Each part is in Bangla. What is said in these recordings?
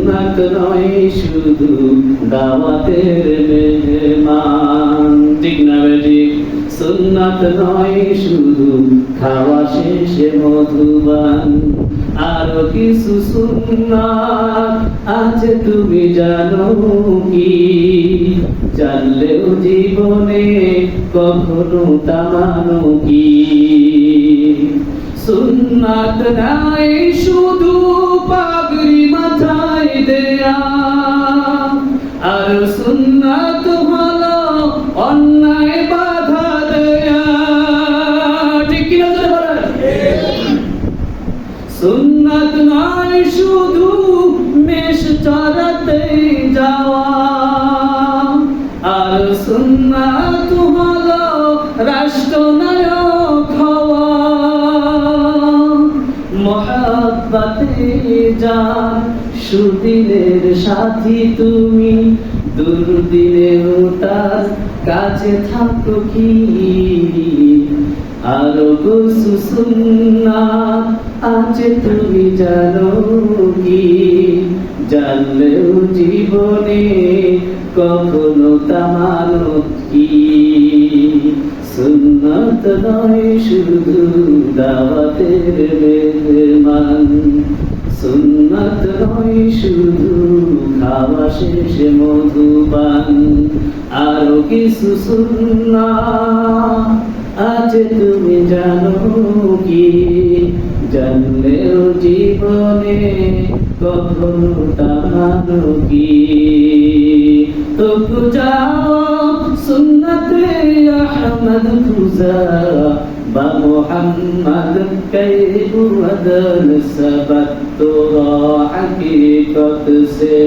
সুন্নাত নয় শুধু দাওয়াতের মেহমান। ঠিক না বেঠিক? সুন্নাত নয় শুধু খাওয়া শেষে মধুবান, আরো কিছু সুন্নাত আছে তুমি জানো কি? জানলেও জীবনে কখনো তা মানো কি? সুন্নাত নাই শুধু পাগড়ি মাথায় দেয়া, আর সুন্নাত হলো অন্যায় বাধা দেয়া। ঠিক কিনা বলেন? সুন্নাত নয় শুধু মেষ চরাতে যাওয়া, আর সুন্নাত হলো রাষ্ট্রনায়ক হওয়া। মহাব্বতে যান সুদিনের সাথী তুমি, দুর্দিনেও তার কাছে থাকো কি? আরো কিছু সুন্নাত আছে তুমি জানো কি? জানলেও জীবনে কখনো তা মানো কি? সুন্নাত নয় শুধু দাওয়াতের মেহমান, সুন্নাত নয় শুধু খাওয়া শেষে মধুপান, আরো কিছু সুন্নাত আছে তুমি জানো কি? জানলেও জীবনে কখনো তা মানো কি? তো যাও সুন্নতে আহমদ খুজা বা মুহাম্মদ कैफ वदन सबत तो हकीकत से।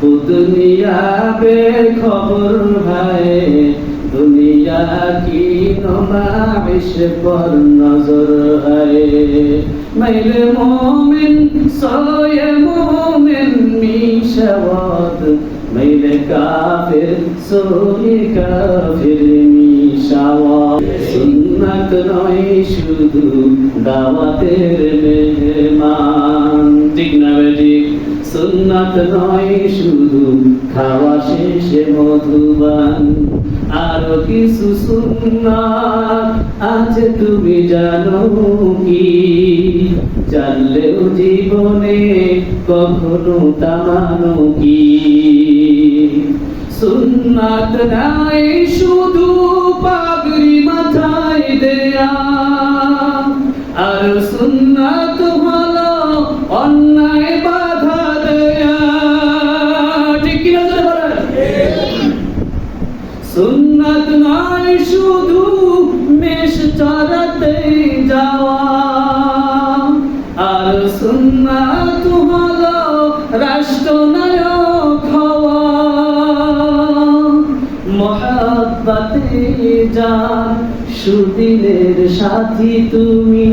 दुनिया बेखबर है, दुनिया की नुमाइश पर नजर है। मैले मोमिन सोए मोमिन मिशवाद, मैले काफिर सोए काफिर मिशवाद। সুন্নাত নয় শুধু দাওয়াতের মেহমান। ঠিক না বেঠিক? সুন্নাত নয় শুধু খাওয়া শেষে মধুবান, আরো কিছু সুন্নাত আছে তুমি জানো কি? জানলেও জীবনে কখনো তা মানো কি? সুন্নাত নাই শুধু পাগড়ি মাথায় দেয়া, আর সুন্নাত হলো অন্যায় বাধা দেয়া। ঠিক কিনা বলেন? সুন্নাত নয় শুধু মেষ চরাতে যাওয়া, আর সুন্নাত হলো রাষ্ট্রনায়ক হওয়া। মহাব্বতে যান সুদিনের সাথী তুমি,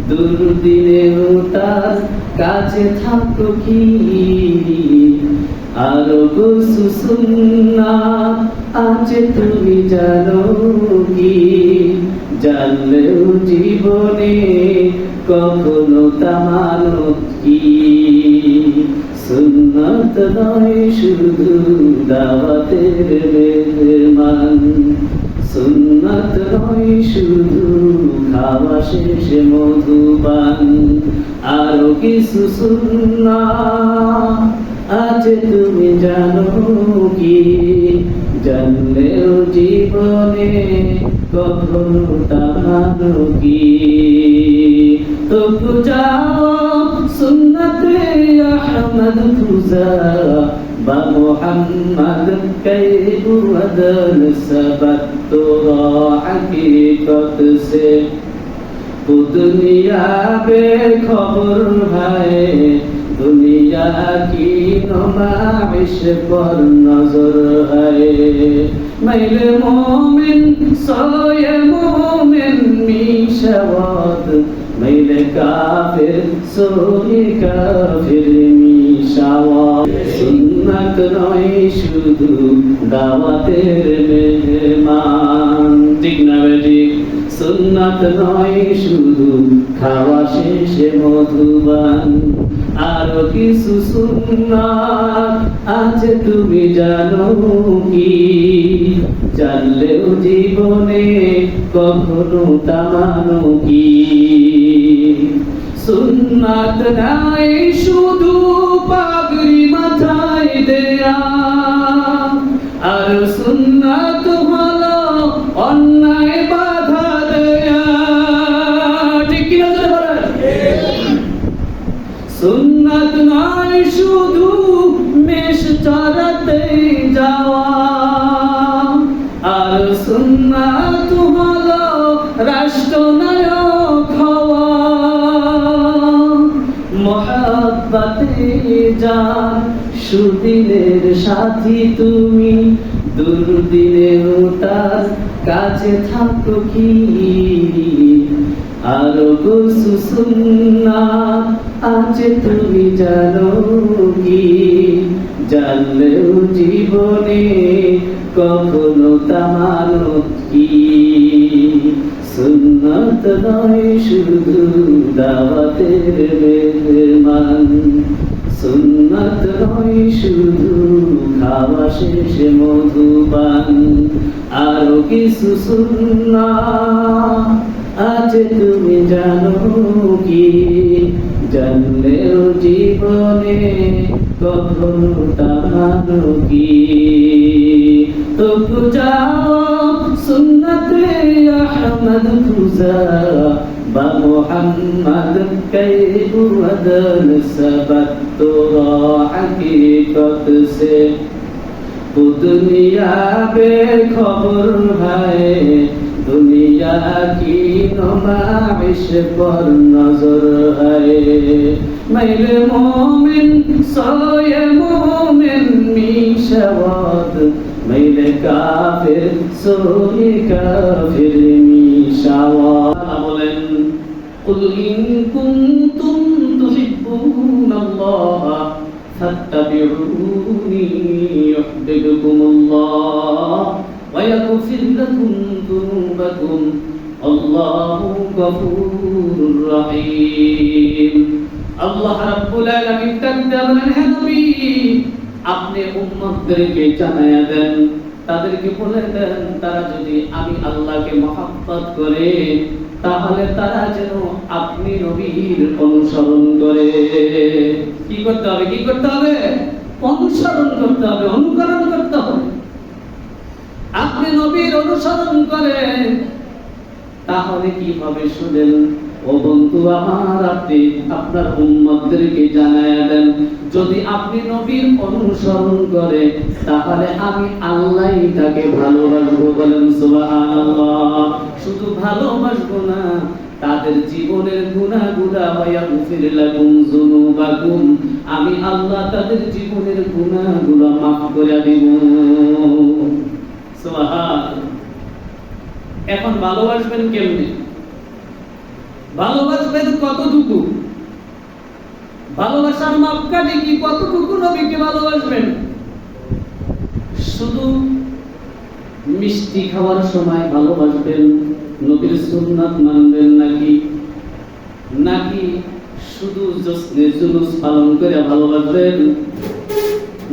দুর্দিনেও তার কাছে থাকো কি? আরো কিছু সুন্নাত আছে তুমি জানো কি? জানলেও জীবনে কখনো তা মানো কি? সুন্নাত নয় শুধু দাওয়াতের মেহমান, সুন্নাত নয় শুধু খাওয়া শেষে মধুপান, আরো কিছু সুন্নাত আছে তুমি জানো কি? জানলেও জীবনে কখনো তা মানো কি? তো যাও সুন্নতে আহমদ খুজা বা মুহাম্মদ कैफ वदन सबत तो हकीकत से। दुनिया बेखबर है, दुनिया की नुमाइश पर नजर है। मैले मोमिन सोए मोमिन मिशवाद, मैले काफिर सोए काफिर मिशवाद। সুন্নাত নয় শুধু দাওয়াতের মেহমান। ঠিক না বেঠিক? সুন্নাত নয় শুধু খাওয়া শেষে মধুবান, আরো কিছু সুন্নাত আছে তুমি জানো কি? জানলেও জীবনে কখনো তা মানো কি? সুন্নাত নাই শুধু পাগড়ি মাথায় দেয়া, আর সুন্নাত হলো অন্যায় বাধা দেয়া। ঠিক কি না বলেন? সুন্নাত নাই শুধু মেষ চড়াতে যাওয়া, আর সুন্নাত হলো রাষ্ট্রনায়ক হওয়া। মহাব্বতে যান সুদিনের সাথী তুমি, দুর্দিনেও তার কাছে থাকো কি? আরো কিছু সুন্নাত আছে তুমি জানো কি? জানলেও জীবনে কখনো তা মানো কি? সুন্নাত নয় শুধু দাওয়াতের মেহমান, সুন্নাত নয় শুধু খাওয়া শেষে মধুপান, আরো কিছু সুন্নাত আছে তুমি জানো কি? জানলেও জীবনে কখনো তা মানো কি? তো যাও সুন্নতে আহমদ খুজা বা মুহাম্মদ কে বুদন সবত তো হकीकत से दुनिया बेखबर है, दुनिया की नुमाइश पर नजर है। मैले मोमिन सोए मोमिन मिशवाद, मैले काफिर सोए काफिर मिशवाद। बोलें कुल इन कुंतुम तुहिब्बूनल्लाह فاتبعوني يحببكم الله ويغفر لكم ذنوبكم الله غفور رحيم। আল্লাহ রাব্বুল আলামিন ডাকতে বলেন, হে নবী আপনি উম্মতদেরকে জানায়া দেন, তাদেরকে বলে দেন তারা যদি আমি আল্লাহকে মহব্বত করে তাহলে তারা যেন আপনি নবীর অনুসরণ করে। কি করতে হবে? কি করতে হবে? অনুসরণ করতে হবে, অনুকরণ করতে হবে। আপনি নবীর অনুসরণ করেন তাহলে কি হবে শুনেন ও বন্ধু আমার, আপনি আপনার উম্মতদেরকে জানায়া দেন যদি আপনি নবীর অনুসরণ করে তাহলে আমি আল্লাহই তাকে ভালোবাসবো। বলেন সুবহানাল্লাহ। শুধু ভালোবাসবো না, তাদের জীবনের গুনাহগুলো ওয়ায়াগফির লাকুম যুনুবাকুম, আমি আল্লাহ তাদের জীবনের গুনাহগুলো মাফ করে দেব। সুবহানাল্লাহ। এখন ভালোবাসবেন কেমনে? ভালোবাসবেন কতটুকু? ভালোবাসার মাপকাঠি কি? কতটুকু নবীকে ভালোবাসবেন? শুধু মিষ্টি খাওয়ার সময় ভালোবাসবেন, নবীর সুন্নাত মানবেন নাকি? নাকি শুধু জশ্নে জুলুস পালন করে ভালোবাসবেন?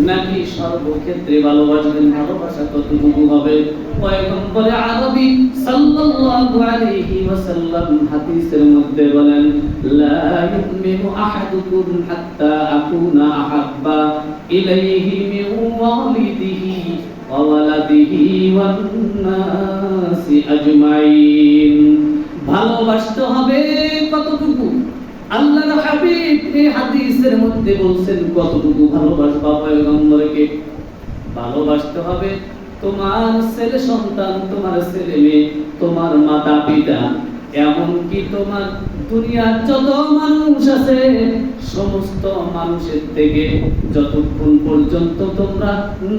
নাকি সর্বক্ষেত্রে ভালোবাসবেন? ভালোবাসা কতটুকু হবে? পয়গম্বর আরবি সাল্লাল্লাহু আলাইহি ওয়াসাল্লাম হাদিসের মধ্যে বলেন, লা ইউমিনু আহাদুকুম হাত্তা আকুনা আহাব্বা ইলাইহি মিন ওয়ালিদিহি ওয়া ওয়ালাদিহি ওয়ান নাসি আজমাইন। ভালোবাসতে হবে কতটুকু? আল্লাহর হাবিব এই হাদিসের মধ্যে বলছেন কতটুকু ভালোবাসবা পয়গম্বরকে? ভালোবাসতে হবে তোমার ছেলে সন্তান, তোমার ছেলে মেয়ে, তোমার মাতা পিতা, এমনকি তোমার দুনিয়ার যত মানুষ আছে সমস্ত মানুষের থেকে যতক্ষণ পর্যন্ত তোমরা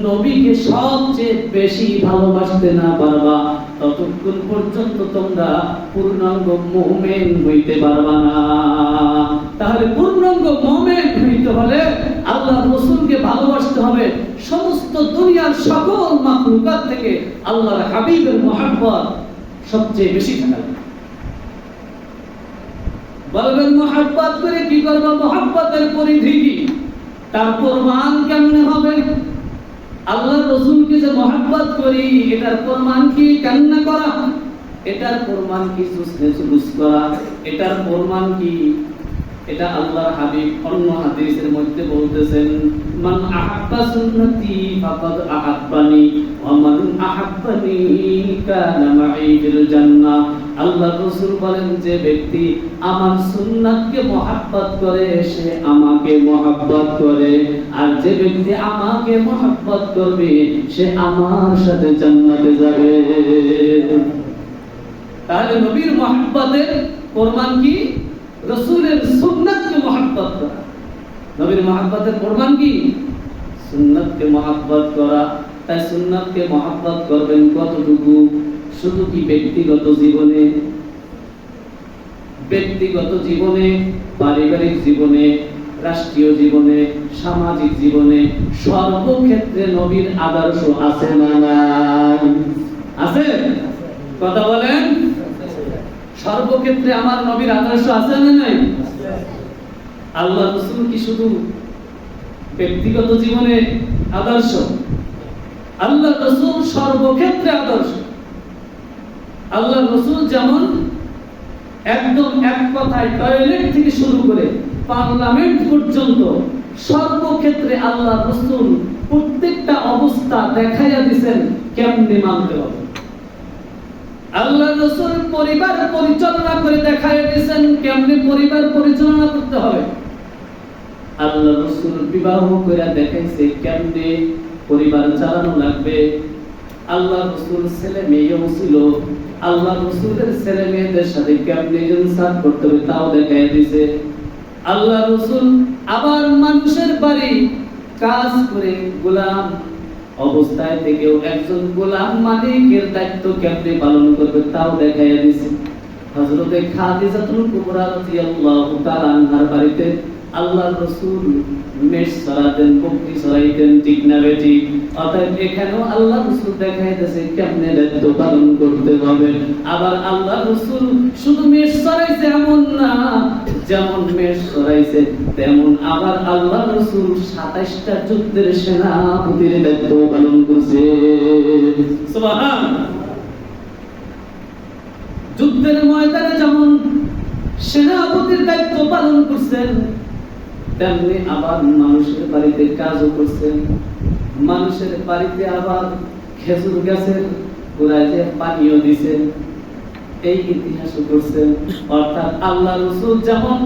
নবীকে সবচেয়ে বেশি ভালোবাসতে না পারবা ততক্ষণ পর্যন্ত তোমরা পূর্ণাঙ্গ মুমিন হইতে পারবা না। তাহলে পূর্ণাঙ্গ মুমিন হইতে হলে আল্লাহর রাসূলকে ভালোবাসতে হবে সমস্ত দুনিয়ার সকল মাখলুকাত থেকে আল্লাহর হাবিবের মহব্বত সবচেয়ে বেশি থাকা। বলবেন মহব্বত করে কি করব? মহব্বতের পরিধি কি, তার প্রমাণ কেমনে হবে? আল্লাহর রাসূলকে যে মহব্বত করি এটার প্রমাণ কি? কেমনে করা? এটার প্রমাণ কি? জুস করা। এটার প্রমাণ কি? এটা আল্লাহর হাবিব অন্য হাদিসের মধ্যে বলতেছেন, মান আহাব্বা সুন্নতি ফাকাদ আহাব্বানি ওয়া মান আহাব্বানি কানা মাই ফিল জান্নাহ। আল্লাহর রাসূল বলেন, যে ব্যক্তি আমার সুন্নাতকে মহব্বত করে সে আমাকে মহব্বত করে, আর যে ব্যক্তি আমাকে মহব্বত করবে সে আমার সাথে জান্নাতে যাবে। তাহলে নবীর মহব্বতের প্রমাণ কি? রাসূলের সুন্নাতকে মহব্বত করা। নবীর মহব্বতের প্রমাণ কি? সুন্নাতকে মহব্বত করা। তাই সুন্নাতকে মহব্বত করবেন কতটুকু? শুধু কি ব্যক্তিগত জীবনে, ব্যক্তিগত জীবনে, পারিবারিক জীবনে, রাষ্ট্রীয় জীবনে, সামাজিক জীবনে, সর্বক্ষেত্রে নবীর আদর্শ আছে না নাই? আছে? কথা বলেন। সর্বক্ষেত্রে আমার নবীর আদর্শ আছে না নাই? আল্লাহ রাসূল কি শুধু ব্যক্তিগত জীবনে আদর্শ? আল্লাহ রাসূল সর্বক্ষেত্রে আদর্শ। আল্লাহ রাসূল যেমন একদম এক কথায় টয়লেট থেকে শুরু করে পার্লামেন্ট পর্যন্ত সর্বক্ষেত্রে আল্লাহ রাসূল প্রত্যেকটা অবস্থা দেখাইয়া দিয়েছেন কেমনে মানতে হবে। আল্লাহ রাসূল পরিবার পরিচালনা করে দেখাইয়া দিয়েছেন কেমনে পরিবার পরিচালনা করতে হবে। আল্লাহ রাসূল বিবাহ করে দেখাইছে কেমনে পরিবার চালানো লাগবে। আল্লাহ রাসূল ছেলে মেয়েও ছিল, আল্লাহ রাসূলের ছেলে মেয়েদের সাথে কেমনে ইনসাফ করতে হবে তাও দেখাইয়া দিয়েছে। আল্লাহ রাসূল আবার মানুষের বাড়ি কাজ করে গোলাম অবস্থায় থেকেও একজন গোলাম মালিকের দায়িত্ব কেমনে পালন করবে তাও দেখাইয়া দিয়েছে। হযরতে খাদিজাতুল কুবরা রাদিয়াল্লাহু তাআলা আনহার বাড়িতে আল্লাহর রাসূল মেষ চড়াতেন, বকরি চড়াইতেন, ঠিক না বেটি? অতএব এখানেও আল্লাহর রাসূল দেখাইতেছে কেমনে দায়িত্ব পালন করতে হবে। আবার আল্লাহর রাসূল শুধু মেষ চড়াইছে এমন না, যেমন মেষ চড়াইছে তেমন আবার আল্লাহর রাসূল ২৭টা যুদ্ধের সেনাপতির দায়িত্ব পালন করছে। সুবহানাল্লাহ। যুদ্ধের ময়দানে যেমন সেনাপতির দায়িত্ব পালন করছেন, তেমনি আবার মানুষের বাড়িতে কাজও করছেন। মানুষের বাড়িতে আবার খেজুর গাছের গোড়ায় যে পানিও দিছেন, এই ইতিহাসও করছেন। অর্থাৎ আল্লাহ রাসূল যেমন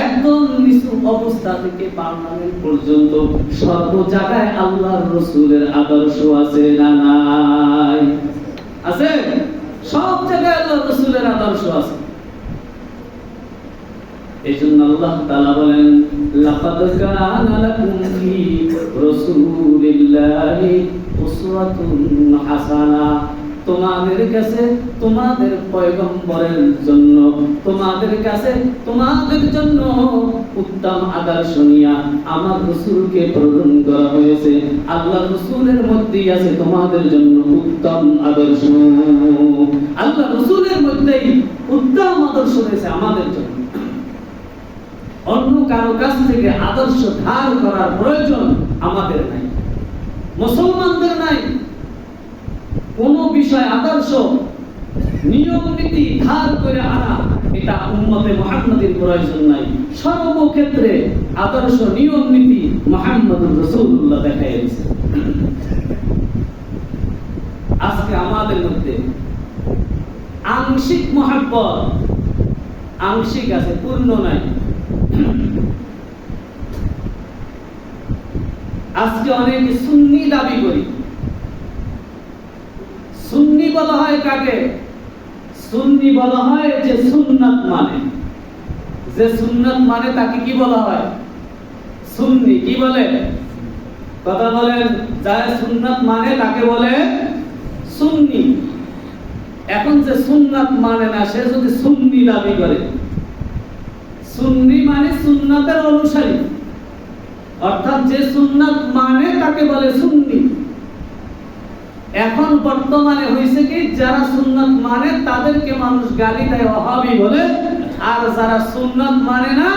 একদম নিচু অবস্থা থেকে পার্লামেন্ট পর্যন্ত সর্ব জায়গায় আল্লাহর রাসূলের আদর্শ আছে না নাই? আছে। সব জায়গায় আল্লাহর রাসূলের আদর্শ আছে। এজন্য আল্লাহ তাআলা বলেন, লাকাদ কানা লাকুম ফি রাসূলিল্লাহি উসওয়াতুন হাসানা। তোমাদের কাছে তোমাদের পয়গম্বরের জন্য, তোমাদের কাছে তোমাদের জন্য উত্তম আদর্শ নিয়ে আমার রাসূলকে প্রেরণ করা হয়েছে। আল্লাহ রাসূলের মধ্যেই আছে তোমাদের জন্য উত্তম আদর্শ। আল্লাহ রাসূলের মধ্যেই উত্তম আদর্শ রয়েছে আমাদের জন্য। অন্য কারো কাছ থেকে আদর্শ ধার করার প্রয়োজন আমাদের নাই, মুসলমানদের নাই। কোন বিষয় আদর্শ নিয়ম নীতি ধার করে আনা এটা উম্মতে মুহাম্মাদের প্রয়োজন নাই। সর্বক্ষেত্রে আদর্শ নিয়ম নীতি মুহাম্মদুর রাসূলুল্লাহ দেখাইছে। আজকে আমাদের মধ্যে আংশিক মহব্বত, আংশিক আছে, পূর্ণ নাই। আজকে অনেকে সুন্নি দাবি করি। সুন্নি বলা হয় কাকে? সুন্নি বলা হয় যে সুন্নাত মানে, যে সুন্নাত মানে তাকে কি বলা হয়? সুন্নি। কি বলে? কথা বলেন। যারা সুন্নাত মানে তাকে বলে সুন্নি। এখন যে সুন্নাত মানে না সে যদি সুন্নি দাবি করে, সুন্নি মানে সুন্নাতের অনুসারী, অর্থাৎ যে সুন্নাত মানে তাকে বলে সুন্নি। এখন বর্তমানে হয়েছে কি, যারা সুন্নাত মানে তাদেরকে মানুষ গালি দেয়, ওয়াহাবি বলে, আর যারা সুন্নাত মানে না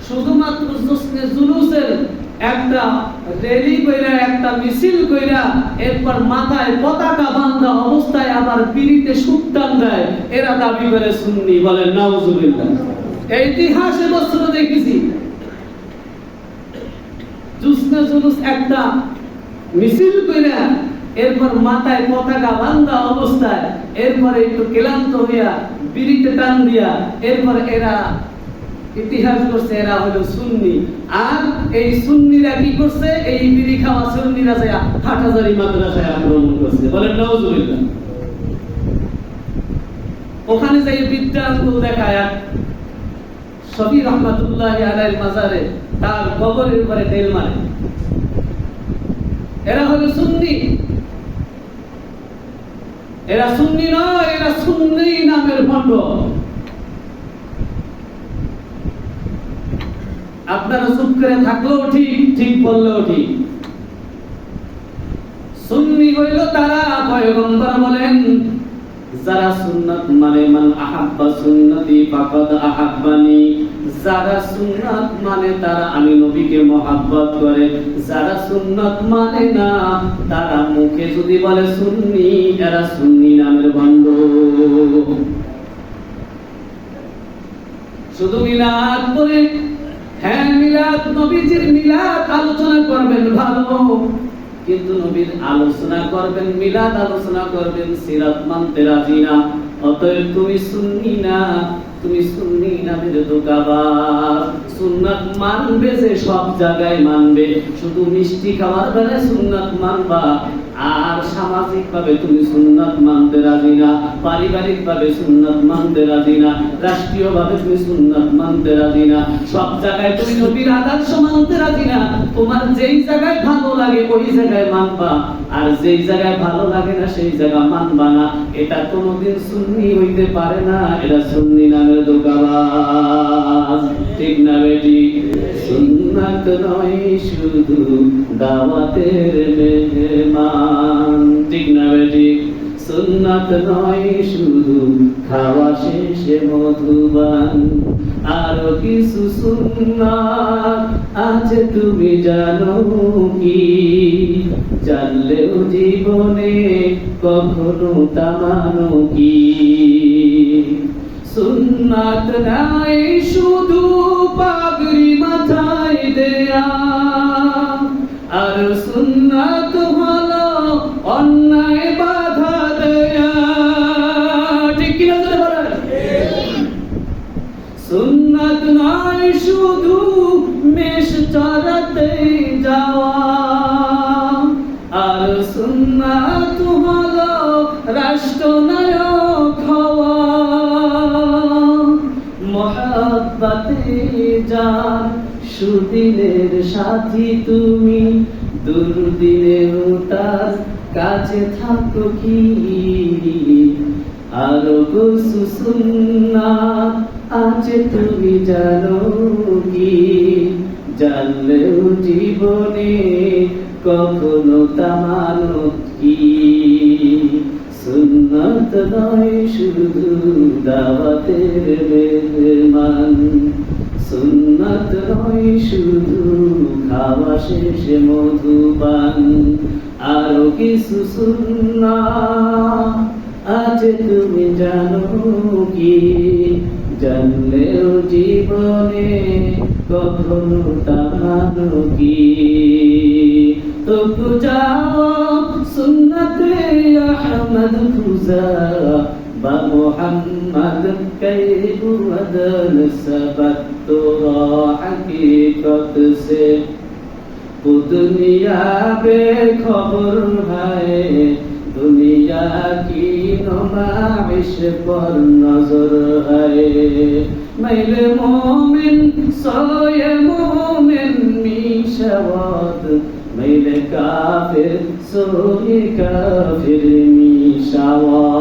শুধুমাত্র জোসনে জুলুসের একটা র্যালি কইরা একটা মিছিল কইরা এরপর মাথায় পতাকা বাঁধা অবস্থায় আবার বিড়িতে সুদ টান দেয়, এরা দাবি করে সুন্নি। বলেন নাউজুবিল্লাহ। এই ইতিহাসে বছর দেখেছি জোসনে জুলুস একটা মিছিল কইরা এরপর মাথায় পতাকা বাঁধা অবস্থায় এরপরে একটু ক্লান্ত হইয়া বিড়িতে টান দিয়া এরপর এরা ইতিহাস করছে এরা হলো সুন্নি। আর এই সুন্নিরা কি করছে? এই বিড়ি খাওয়া সুন্নিরা যায় হাটহাজারী মাদ্রাসায় আক্রমণ করছে। বলেন নাউজুবিল্লাহ। ওখানে যাই বিদ্যাঙ্গুল দেখায় শফি রহমাতুল্লাহি আলাইহির মাজারে তার কবরের উপরে তেল মারে। এরা হলো সুন্নি। এরা সুন্নি নয়, এরা সুন্নি নামের ভণ্ড। আপনারা চুপ করে থাকলেও ঠিক, ঠিক বললেও ঠিক। সুন্নি হইল তারা, পয়গম্বর বলেন যারা সুন্নাত মানে মান আহাব্বা সুন্নতি ফাকাদ আহাব্বানি, যারা সুন্নাত মানে তারা আমি নবীকে মহব্বত করে। যারা সুন্নাত মানে না তারা মুখে যদি বলে সুন্নি, এরা সুন্নি নামের ভণ্ড। শুধু মিলাদ পড়ে, হ্যাঁ মিলাদ, নবীজির মিলাদ আলোচনা করবেন ভালো, কিন্তু নবীর আলোচনা করবেন, মিলাদ আলোচনা করবেন, সিরাত মানতে রাজি না, অতএব তুমি সুন্নি না, তুমি সুন্নি নামের ধোঁকাবাজ। সুন্নাত মানবে যে সব জায়গায় মানবে, শুধু মিষ্টি খাওয়ার বেলায় সুন্নাত মানবা, আর সামাজিক ভাবে তুমি সুন্নাত মানতে রাজি না, পারিবারিক ভাবে সুন্নাত মানতে রাজি না, রাষ্ট্রীয় ভাবে তুমি সুন্নাত মানতে রাজি না, সব জায়গায় তুমি নবীর আদর্শ মানতে রাজি না। তোমার যেই জায়গায় ভালো লাগে ওই জায়গায় মানবা, আর যেই জায়গায় ভালো লাগে না সেই জায়গা মানবা না। এটা কোনোদিন সুন্নি হইতে পারে না, এটা সুন্নি নামের ধোঁকাবাজ। ঠিক না বেটি? সুন্নাত নয় শুধু দাওয়াতের মেহমান। ঠিক না বেটি? সুন্নাত নয় শুধু খাওয়া শেষে মধুবান, আরো কিছু সুন্নাত আছে তুমি জানো কি? জানলেও জীবনে কখনো তা মানো কি? সুন্নাত নাই শুধু পাগড়ি মাথায় দেয়া, আর সুন্নাত হলো অন্যায় বাধা দেয়া। ঠিক কি না বলেন? সুন্নাত নাই শুধু মেষ চড়াতে যাওয়া, আর সুন্নাত হলো রাষ্ট্রনায়ক হওয়া। মহব্বতে যার সুদিনের সাথী তুমি, দুর্দিনেও তার কাছে থাকো কি? আরো কিছু সুন্নাত আছে তুমি জানো কি? জানলেও জীবনে কখনো তা মানো কি? সুন্নাত নয় শুধু দাওয়াতের মেহমান, সুন্নাত নয় শুধু খাওয়া শেষে মধুপান, আরো কিছু সুন্নাত আছে তুমি জানো কি? জানলেও জীবনে কখনো তা মানো কি? তো যাও সুন্নতে আহমদ খুজা বা মুহাম্মদ कैफ वदन सबक तो हकीकत से, दुनिया बेखबर है, दुनिया की नुमाइश पर नजर है। मैले मोमिन सोए मोमिन मिशवत, मैले काफिर सोए काफिर मिशवत।